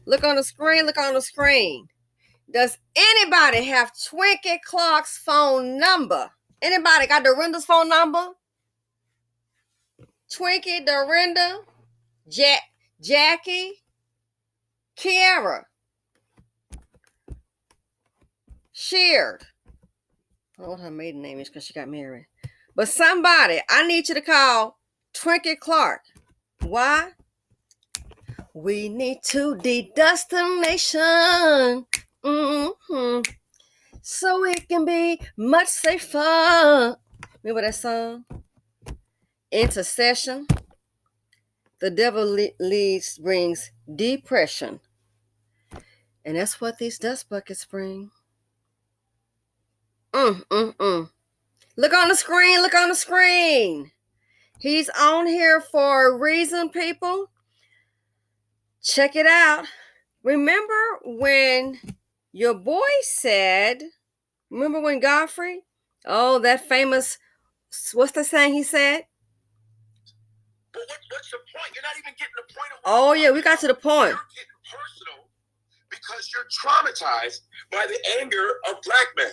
Look on the screen. Look on the screen. Does anybody have Twinkie Clark's phone number? Anybody got Dorinda's phone number? Twinkie, Dorinda, Jackie, Kiara, Sheard. I don't know what her maiden name is because she got married. But somebody, I need you to call Twinkie Clark. Why? We need to de-dust the nation. So it can be much safer. Remember that song? Intercession. The devil brings depression. And that's what these dust buckets bring. Look on the screen. Look on the screen. He's on here for a reason, people. Check it out. Remember when your boy said, remember when Godfrey? Oh, that famous, what's the saying he said? But what's the point? You're not even getting the point of oh, yeah, we got to the point. You're getting personal because you're traumatized by the anger of black men.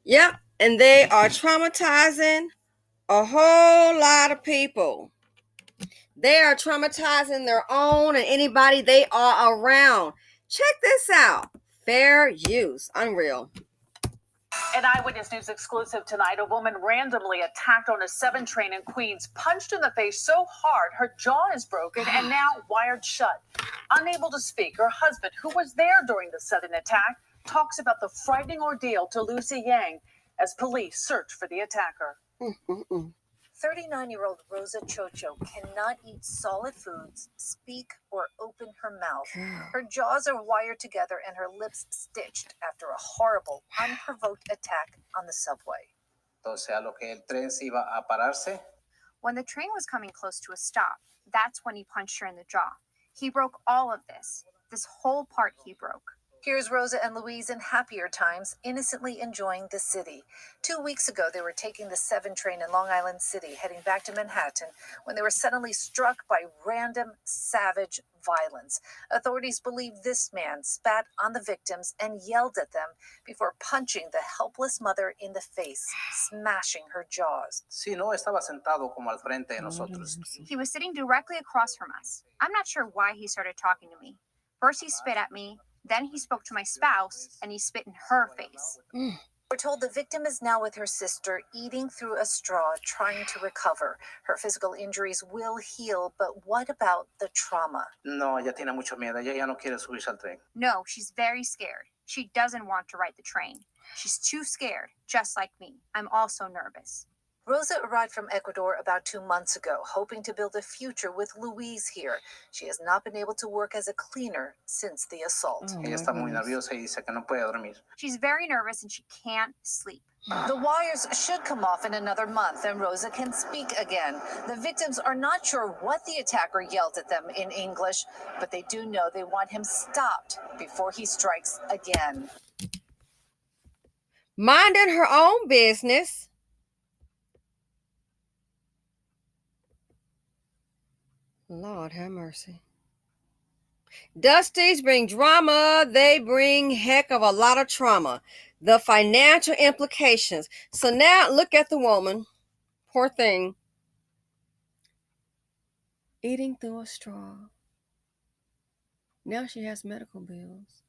Yep, and they are traumatizing a whole lot of people. They are traumatizing their own and anybody they are around. Check this out. Fair use. Unreal. An Eyewitness News exclusive tonight. A woman randomly attacked on a 7 train in Queens, punched in the face so hard her jaw is broken and now wired shut. Unable to speak, her husband, who was there during the sudden attack, talks about the frightening ordeal to Lucy Yang as police search for the attacker. 39-year-old Rosa Chocho cannot eat solid foods, speak, or open her mouth. Her jaws are wired together and her lips stitched after a horrible, unprovoked attack on the subway. When the train was coming close to a stop, that's when he punched her in the jaw. He broke all of this. This whole part he broke. Here's Rosa and Louise in happier times, innocently enjoying the city. 2 weeks ago, they were taking the 7 train in Long Island City, heading back to Manhattan, when they were suddenly struck by random, savage violence. Authorities believe this man spat on the victims and yelled at them before punching the helpless mother in the face, smashing her jaws. He was sitting directly across from us. I'm not sure why he started talking to me. First he spit at me, then he spoke to my spouse, and he spit in her face. We're told the victim is now with her sister, eating through a straw, trying to recover. Her physical injuries will heal, but what about the trauma? No, she's very scared. She doesn't want to ride the train. She's too scared, just like me. I'm also nervous. Rosa arrived from Ecuador about 2 months ago, hoping to build a future with Louise here. She has not been able to work as a cleaner since the assault. She's very nervous and she can't sleep. The wires should come off in another month and Rosa can speak again. The victims are not sure what the attacker yelled at them in English, but they do know they want him stopped before he strikes again. Minding her own business. Lord have mercy. Dusties bring drama. They bring heck of a lot of trauma. The financial implications. So now look at the woman. Poor thing. Eating through a straw. Now she has medical bills.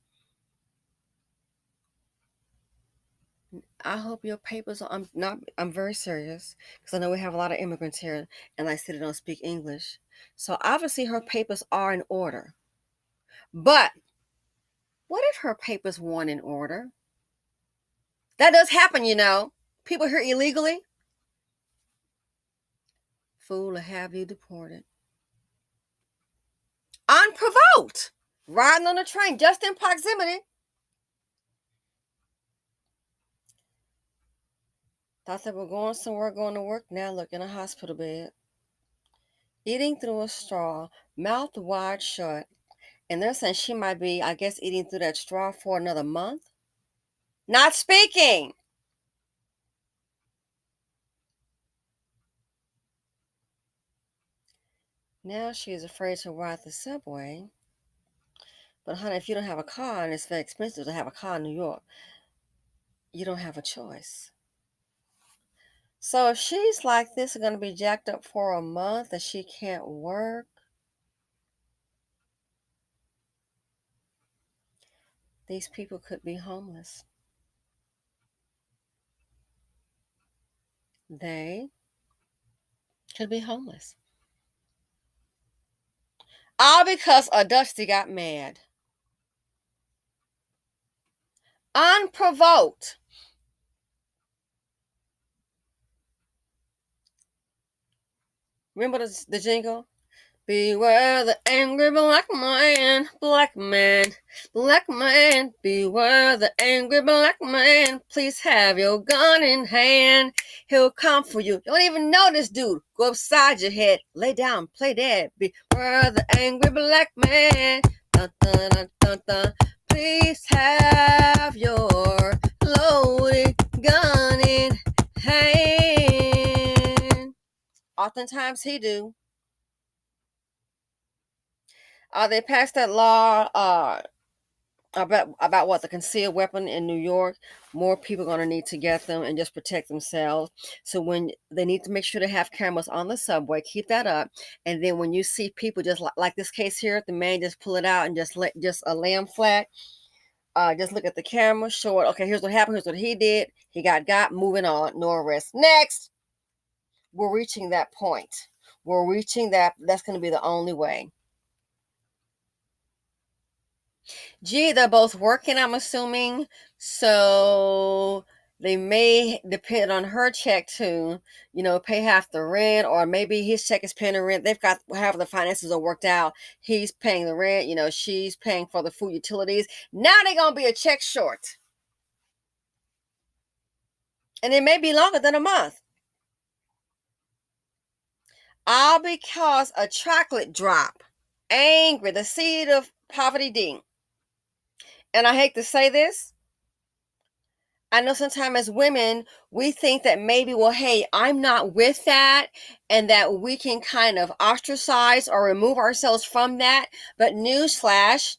I hope your papers are, I'm very serious because I know we have a lot of immigrants here and I said they don't speak English. So obviously her papers are in order. But what if her papers weren't in order? That does happen, you know. People here illegally. Fool to have you deported. Unprovoked. Riding on the train just in proximity. Thought they were going somewhere, going to work. Now look, in a hospital bed. Eating through a straw, mouth wide shut. And they're saying she might be, I guess, eating through that straw for another month. Not speaking. Now she is afraid to ride the subway But honey, if you don't have a car and it's very expensive to have a car in New York, you don't have a choice. So if she's like this, going to be jacked up for a month and she can't work, these people could be homeless. They could be homeless. All because a Dusty got mad. Unprovoked. Remember the jingle? Beware the angry black man, black man, black man. Beware the angry black man. Please have your gun in hand. He'll come for you. You don't even know this dude. Go upside your head. Lay down, play dead. Beware the angry black man. Dun, dun, dun, dun, dun. Please have your loaded gun in hand. Oftentimes he do. They passed that law about what, the concealed weapon in New York. More people are going to need to get them and just protect themselves. So when they need to make sure to have cameras on the subway, keep that up. And then when you see people just like this case here, the man just pull it out and just lay him flat. Just look at the camera, show it. Okay, here's what happened. Here's what he did. He got. Moving on. No arrest. Next. We're reaching that point. We're reaching that. That's going to be the only way. Gee, they're both working, I'm assuming. So they may depend on her check to, pay half the rent, or maybe his check is paying the rent. They've got, however the finances are worked out. He's paying the rent, she's paying for the food, utilities. Now they're going to be a check short. And it may be longer than a month. All because a chocolate drop. Angry, the seed of poverty D. And I hate to say this. I know sometimes as women, we think that maybe, well, hey, I'm not with that, and that we can kind of ostracize or remove ourselves from that. But newsflash,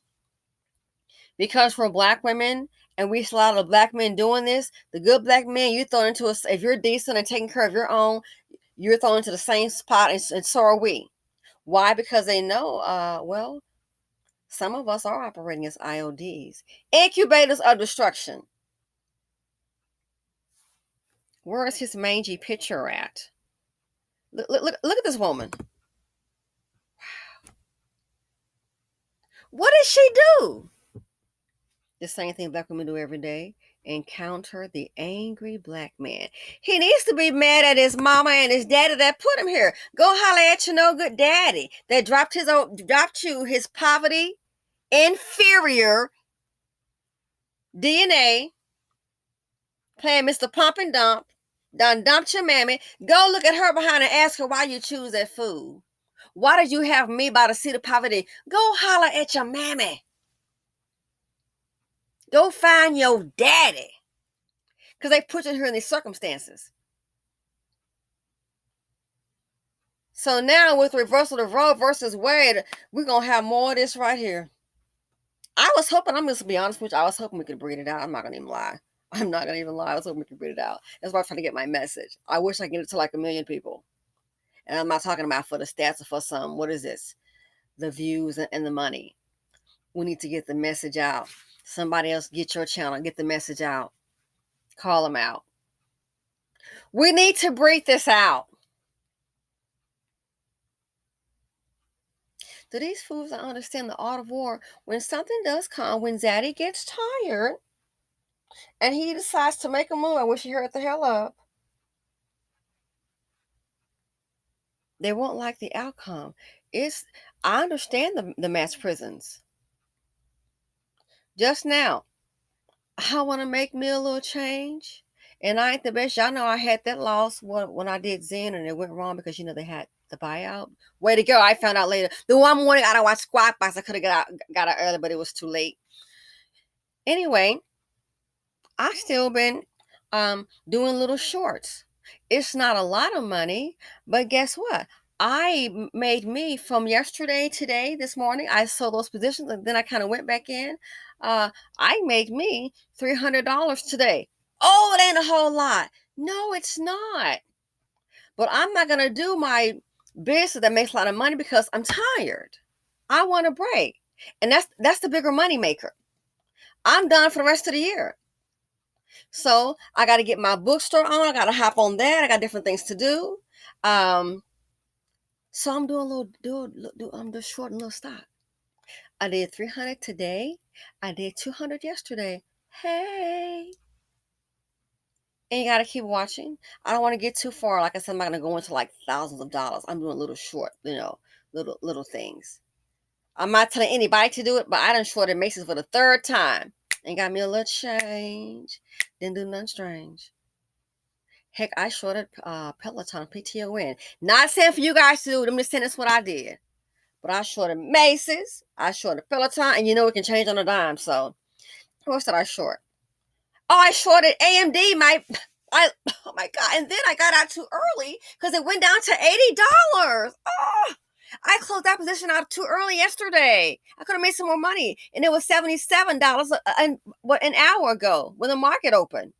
because we're Black women and we see a lot of Black men doing this, the good Black men, you throw into if you're decent and taking care of your own, you're thrown into the same spot, and so are we. Why? Because they know, well, some of us are operating as IODs, incubators of destruction. Where is his mangy picture at? Look at this woman. Wow. What did she do? The same thing Black women do every day. Encounter the angry Black man. He needs to be mad at his mama and his daddy that put him here. Go holler at your no good daddy that dropped you his poverty, inferior DNA, playing Mr. Pump and Dump, done dumped your mammy. Go look at her behind and ask her why you choose that food. Why did you have me by the seat of poverty? Go holler at your mammy. Go find your daddy. Because they put you here in these circumstances. So now with reversal of Roe versus Wade, we're going to have more of this right here. I was hoping, I'm just going to be honest with you, I was hoping we could breed it out. I'm not going to even lie. I'm not going to even lie. I was hoping we could breed it out. That's why I'm trying to get my message. I wish I could get it to like 1 million people. And I'm not talking about for the stats or for some, what is this? The views and the money. We need to get the message out. Somebody else get your channel, get the message out. Call them out. We need to breathe this out. Do these fools not understand the art of war? When something does come, when Zaddy gets tired and he decides to make a move, I wish he hurt the hell up. They won't like the outcome. I understand the mass prisons. Just now, I want to make me a little change. And I ain't the best. Y'all know I had that loss when I did Zen and it went wrong because, they had the buyout. Way to go. I found out later. The one morning I watched Squat Box. I could have got out early, but it was too late. Anyway, I've still been doing little shorts. It's not a lot of money, but guess what? I made me from yesterday, today, this morning. I sold those positions and then I kind of went back in. I made me $300 today. Oh, it ain't a whole lot. No, it's not. But I'm not going to do my business that makes a lot of money because I'm tired. I want a break. And that's the bigger money maker. I'm done for the rest of the year. So I got to get my bookstore on. I got to hop on that. I got different things to do. So I'm doing I'm just short and little stock. I did 300 today. I did 200 yesterday. Hey. And you got to keep watching. I don't want to get too far. Like I said, I'm not going to go into like thousands of dollars. I'm doing little short, little things. I'm not telling anybody to do it, but I done shorted Macy's for the third time and got me a little change. Didn't do nothing strange. Heck, I shorted Peloton, PTON. Not saying for you guys to do it. I'm just saying that's what I did. But I shorted Macy's. I shorted Peloton. And it can change on a dime. So, what else did I short? Oh, I shorted AMD. Oh my God. And then I got out too early because it went down to $80. Oh, I closed that position out too early yesterday. I could have made some more money. And it was $77 an hour ago when the market opened.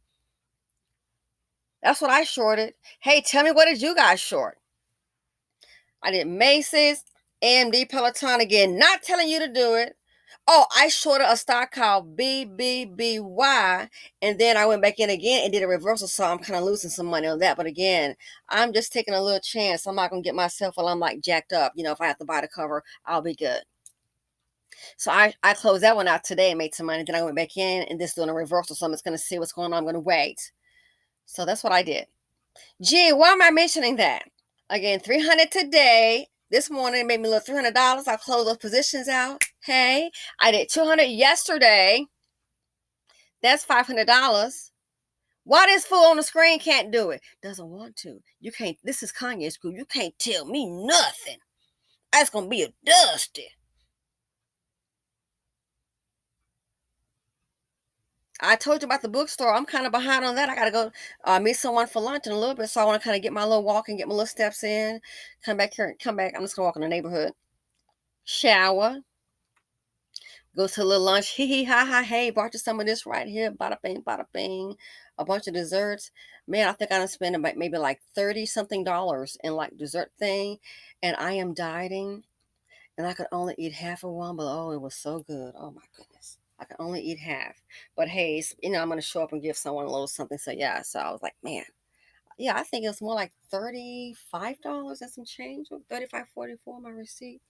That's what I shorted. Hey, tell me, what did you guys short? I did Macy's, AMD, Peloton again. Not telling you to do it. Oh, I shorted a stock called BBBY, and then I went back in again and did a reversal, so I'm kind of losing some money on that. But again, I'm just taking a little chance. I'm not going to get myself while I'm like jacked up. If I have to buy the cover, I'll be good. So I closed that one out today and made some money. Then I went back in and just doing a reversal, so I'm just going to see what's going on. I'm going to wait. So that's what I did. Gee, why am I mentioning that? Again, 300 today. This morning made me a little $300. I closed those positions out. Hey, I did 200 yesterday. That's $500. Why this fool on the screen can't do it? Doesn't want to. You can't. This is Kanye's school. You can't tell me nothing. That's gonna be a dusty. I told you about the bookstore. I'm kind of behind on that. I got to go meet someone for lunch in a little bit. So I want to kind of get my little walk and get my little steps in. Come back here and come back. I'm just going to walk in the neighborhood. Shower. Go to a little lunch. Hee hee ha ha. Hey, brought you some of this right here. Bada bing, bada bing. A bunch of desserts. Man, I think I'm going to spend about maybe like $30-something in like dessert thing. And I am dieting. And I could only eat half of one. But oh, it was so good. Oh my goodness. I can only eat half. But hey, I'm going to show up and give someone a little something. So yeah, so I was like, man. Yeah, I think it was more like $35 and some change. $35.44 my receipt.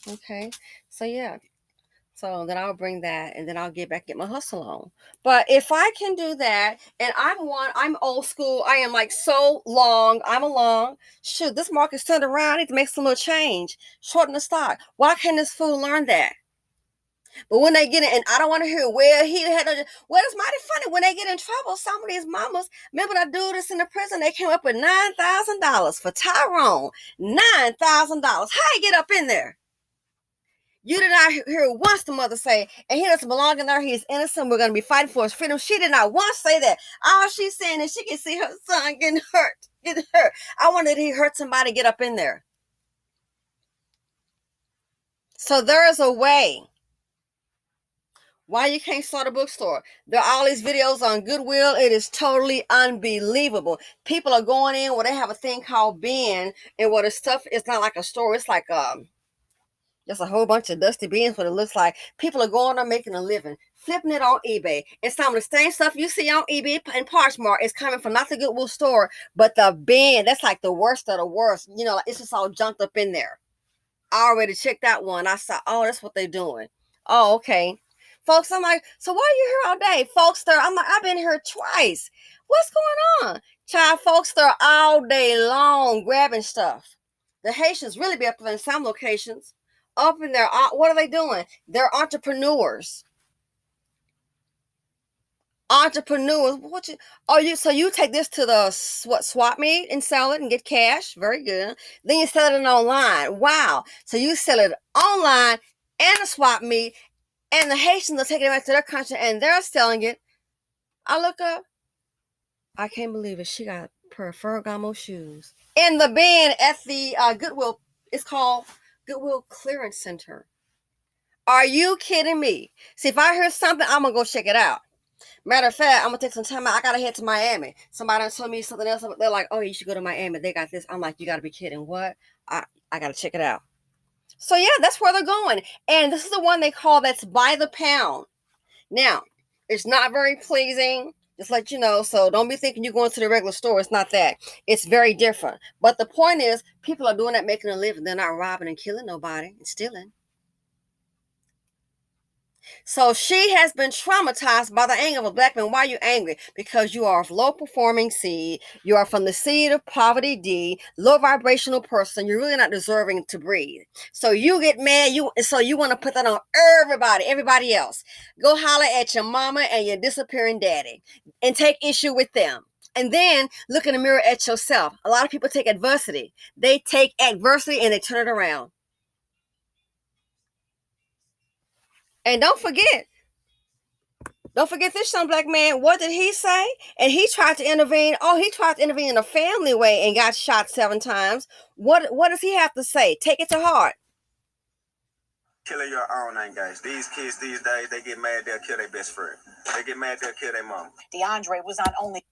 Okay. So yeah. So then I'll bring that and then I'll get my hustle on. But if I can do that, and I'm old school. I am like so long. I'm along. Shoot, this market's turned around. I need to make some little change. Shorten the stock. Why can't this fool learn that? But when they get in, and I don't want to hear, well, he had well, it's mighty funny when they get in trouble. Some of these mamas, remember that dude that's in the prison, they came up with $9,000 for Tyrone. $9,000. How he get up in there? You did not hear once the mother say, and he doesn't belong in there, he's innocent, we're going to be fighting for his freedom. She did not once say that. All she's saying is she can see her son getting hurt. I wanted to hurt somebody get up in there. So there is a way why you can't start a bookstore. There are all these videos on Goodwill. It is totally unbelievable. People are going in where they have a thing called bin, and where the stuff is not like a store. It's like just a whole bunch of dusty bins, what it looks like. People are going there making a living, flipping it on eBay. And some of the same stuff you see on eBay and Poshmark is coming from not the Goodwill store, but the bin. That's like the worst of the worst. Like it's just all junked up in there. I already checked that one. I saw, oh, that's what they're doing. Oh, okay. Folks, I'm like, so why are you here all day? Folks, I'm like, I've been here twice. What's going on? Child, folks, they're all day long grabbing stuff. The Haitians really be up there in some locations. Up in there, what are they doing? They're entrepreneurs. So you take this to the swap meet and sell it and get cash. Very good. Then you sell it online. Wow. So you sell it online and a swap meet, and the Haitians are taking it back to their country and they're selling it. I look up. I can't believe it. She got Per Ferragamo shoes. In the bin at the Goodwill. It's called Goodwill Clearance Center. Are you kidding me? See, if I hear something, I'm going to go check it out. Matter of fact, I'm going to take some time out. I got to head to Miami. Somebody told me something else. They're like, oh, you should go to Miami. They got this. I'm like, you got to be kidding. What? I got to check it out. So, yeah, that's where they're going. And this is the one they call that's by the pound. Now, it's not very pleasing. Just let you know. So don't be thinking you're going to the regular store. It's not that. It's very different. But the point is, people are doing that, making a living. They're not robbing and killing nobody and stealing. So she has been traumatized by the anger of a black man. Why are you angry? Because you are of low performing seed. You are from the seed of poverty D, low vibrational person. You're really not deserving to breathe. So you get mad. You want to put that on everybody else. Go holler at your mama and your disappearing daddy and take issue with them. And then look in the mirror at yourself. A lot of people take adversity. They take adversity and they turn it around. And don't forget this young black man. What did he say? And he tried to intervene. Oh, he tried to intervene in a family way and got shot 7 times. What does he have to say? Take it to heart. Killing your own ain't guys. These kids these days, they get mad, they'll kill their best friend. They get mad, they'll kill their mom. DeAndre was not only...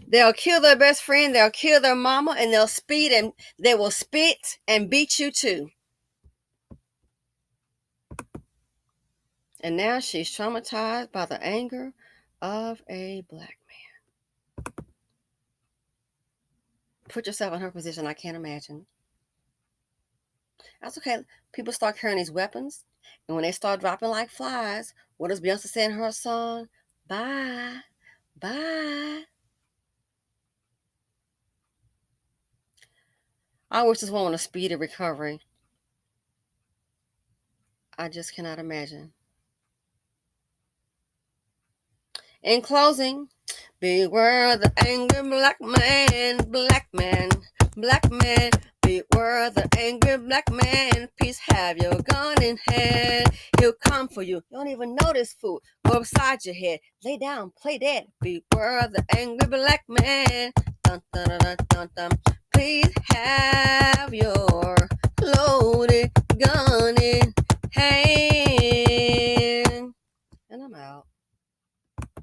They'll kill their best friend, they'll kill their mama, and they will spit and beat you too. And now she's traumatized by the anger of a black man. Put yourself in her position. I can't imagine. That's okay. People start carrying these weapons. And when they start dropping like flies, what does Beyonce say in her song? Bye. Bye. I wish this woman a speedy recovery. I just cannot imagine. In closing, beware the angry black man, black man, black man. Beware the angry black man. Please have your gun in hand. He'll come for you. You don't even know this fool. Go beside your head. Lay down, play dead. Beware the angry black man. Dun, dun, dun, dun, dun, dun. Please have